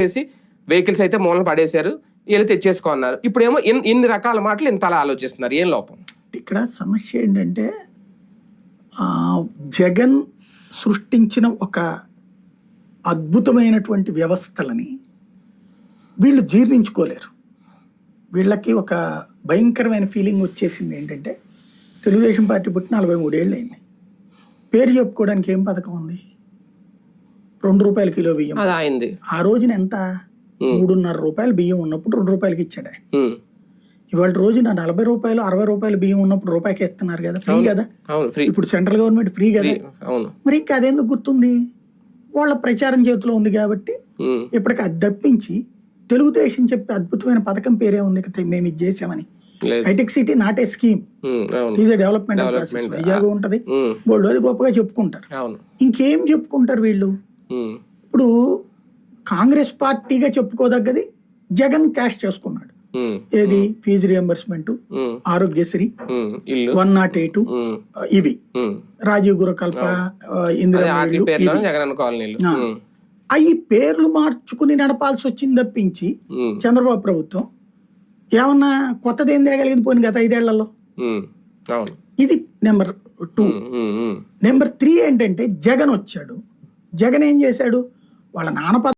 చేసి వెహికల్స్ అయితే మూలన పడేశారు, వీళ్ళు తెచ్చేసుకున్నారు. ఇప్పుడేమో ఇన్ని రకాల మాటలు ఇంత అలా ఆలోచిస్తున్నారు. ఏం లోపం? ఇక్కడ సమస్య ఏంటంటే జగన్ సృష్టించిన ఒక అద్భుతమైనటువంటి వ్యవస్థలని వీళ్ళు జీర్ణించుకోలేరు. వీళ్ళకి ఒక భయంకరమైన ఫీలింగ్ వచ్చేసింది. ఏంటంటే తెలుగుదేశం పార్టీ పుట్టి 43 ఏళ్ళు అయింది. పేరు చెప్పుకోవడానికి ఏం పథకం ఉంది? 2 రూపాయల కిలో బియ్యం. ఆ రోజున ఎంత? 3.5 రూపాయలు బియ్యం ఉన్నప్పుడు 2 రూపాయలకి ఇచ్చాడు ఆయన. ఇవాళ రోజున 40 రూపాయలు 60 రూపాయలు బియ్యం ఉన్నప్పుడు రూపాయికి ఇస్తున్నారు కదా, ఫ్రీ కదా. ఇప్పుడు సెంట్రల్ గవర్నమెంట్ ఫ్రీ కదా. మరి ఇంకా అదెందుకు గుర్తుంది? వాళ్ళ ప్రచారం చేతిలో ఉంది కాబట్టి ఇప్పటికి అది తప్పించి తెలుగుదేశం చెప్పే అద్భుతమైన పథకం పేరే ఉంది కదా, మేము ఇది చేసామని. Hitech city not a scheme, is a development process. Vizag ఉంటది, వాళ్ళు అది గొప్పగా చెప్పుకుంటారు. ఇంకేం చెప్పుకుంటారు వీళ్ళు? ఇప్పుడు కాంగ్రెస్ పార్టీగా చెప్పుకోదగ్గది జగన్ క్యాష్ చేసుకున్నాడు. ఏది? ఫీజు రియంబర్స్మెంట్, ఆరోగ్యశ్రీ, 108 ఇవి, రాజీవ్ గురకల్ప, ఇందిరా. అవి పేర్లు మార్చుకుని నడపాల్సి వచ్చింది తప్పించి చంద్రబాబు ప్రభుత్వం ఏమన్నా కొత్తది ఏం తేగలిగింది పోయింది గత 5 ఏళ్లలో. ఇది నెంబర్ 2. నెంబర్ 3 ఏంటంటే జగన్ వచ్చాడు. జగన్ ఏం చేశాడు? వాళ్ళ నాన్న